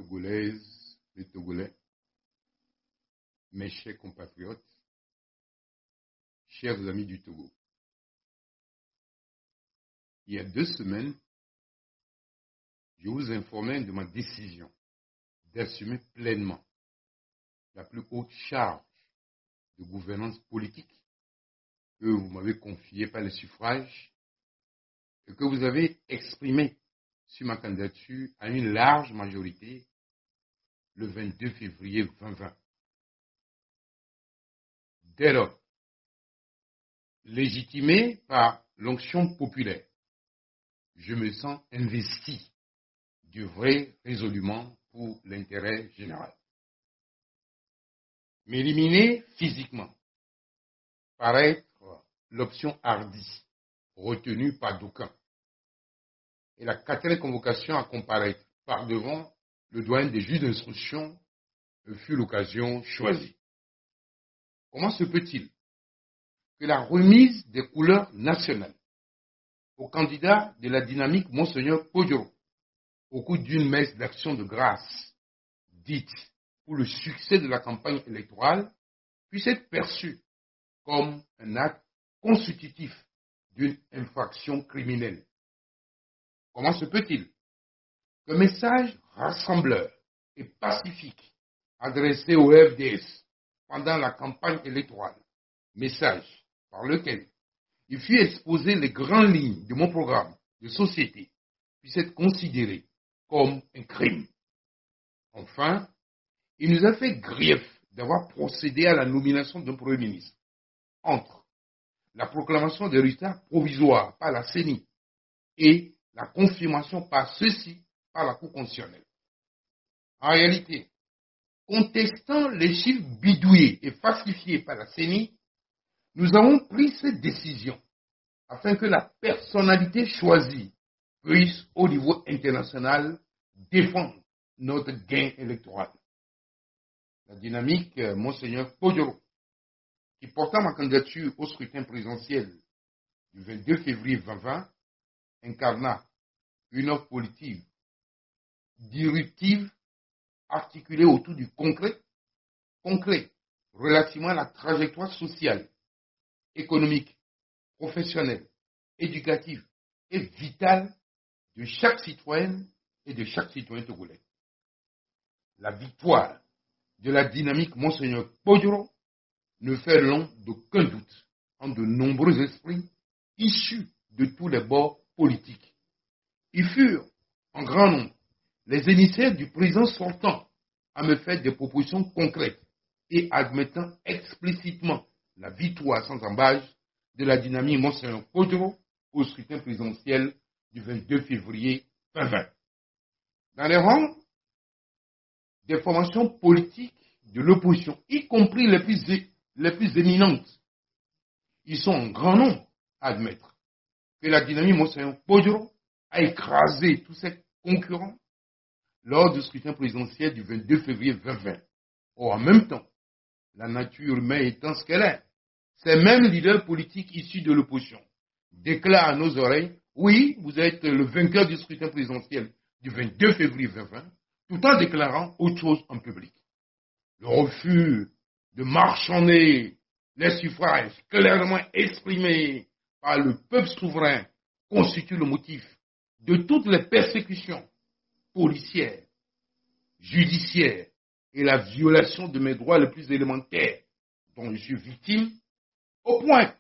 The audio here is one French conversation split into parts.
Togolaises et Togolais, mes chers compatriotes, chers amis du Togo. Il y a 2 semaines, je vous informais de ma décision d'assumer pleinement la plus haute charge de gouvernance politique que vous m'avez confiée par le suffrage et que vous avez exprimé sur ma candidature à une large majorité le 22 février 2020. Dès lors, légitimé par l'onction populaire, je me sens investi d'œuvrer résolument pour l'intérêt général. M'éliminer physiquement paraît être l'option hardie retenue par d'aucuns. Et la 4e convocation à comparaître par devant le doyen des juges d'instruction fut l'occasion choisie. Comment se peut-il que la remise des couleurs nationales au candidat de la dynamique Monseigneur Podjoro au cours d'une messe d'action de grâce dite pour le succès de la campagne électorale puisse être perçue comme un acte constitutif d'une infraction criminelle? Comment se peut-il qu'un message rassembleur et pacifique adressé au FDS pendant la campagne électorale, message par lequel il fut exposé les grandes lignes de mon programme de société, puisse être considéré comme un crime? Enfin, il nous a fait grief d'avoir procédé à la nomination d'un Premier ministre entre la proclamation des résultats provisoires par la CENI et la confirmation par ceux-ci par la Cour constitutionnelle. En réalité, contestant les chiffres bidouillés et falsifiés par la CENI, nous avons pris cette décision afin que la personnalité choisie puisse, au niveau international, défendre notre gain électoral. La dynamique Monseigneur Podjoro, qui porta ma candidature au scrutin présidentiel du 22 février 2020, incarna une offre politique disruptive articulée autour du concret relativement à la trajectoire sociale, économique, professionnelle, éducative et vitale de chaque citoyenne et de chaque citoyen togolais. La victoire de la dynamique Monseigneur Podjoro ne fait l'ombre d'aucun doute en de nombreux esprits issus de tous les bords politiques. Ils furent, en grand nombre, les émissaires du président sortant à me faire des propositions concrètes et admettant explicitement la victoire sans embâche de la dynamique Monseigneur Podjoro au scrutin présidentiel du 22 février 2020. Dans les rangs des formations politiques de l'opposition, y compris les plus éminentes, ils sont en grand nombre à admettre que la dynamique Monseigneur Podjoro a écrasé tous ses concurrents lors du scrutin présidentiel du 22 février 2020. Or, en même temps, la nature humaine étant ce qu'elle est, ces mêmes leaders politiques issus de l'opposition déclarent à nos oreilles: oui, vous êtes le vainqueur du scrutin présidentiel du 22 février 2020, tout en déclarant autre chose en public. Le refus de marchander les suffrages clairement exprimés par le peuple souverain constitue le motif de toutes les persécutions policières, judiciaires et la violation de mes droits les plus élémentaires dont je suis victime, au point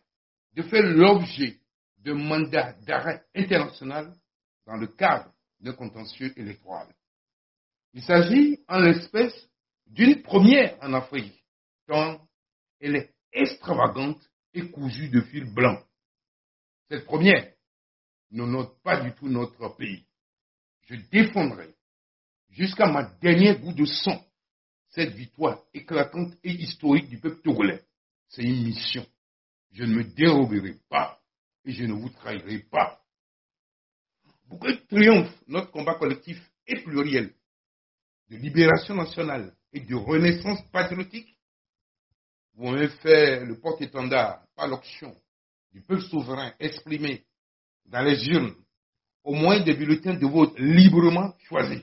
de faire l'objet de mandats d'arrêt international dans le cadre d'un contentieux électoral. Il s'agit en l'espèce d'une première en Afrique, tant elle est extravagante et cousue de fil blanc. Cette première n'honore pas du tout notre pays. Je défendrai jusqu'à ma dernière goutte de sang cette victoire éclatante et historique du peuple togolais. C'est une mission. Je ne me déroberai pas et je ne vous trahirai pas. Pour que triomphe notre combat collectif et pluriel de libération nationale et de renaissance patriotique, vous m'avez fait le porte-étendard par l'option du peuple souverain exprimé dans les urnes au moyen des bulletins de vote librement choisis.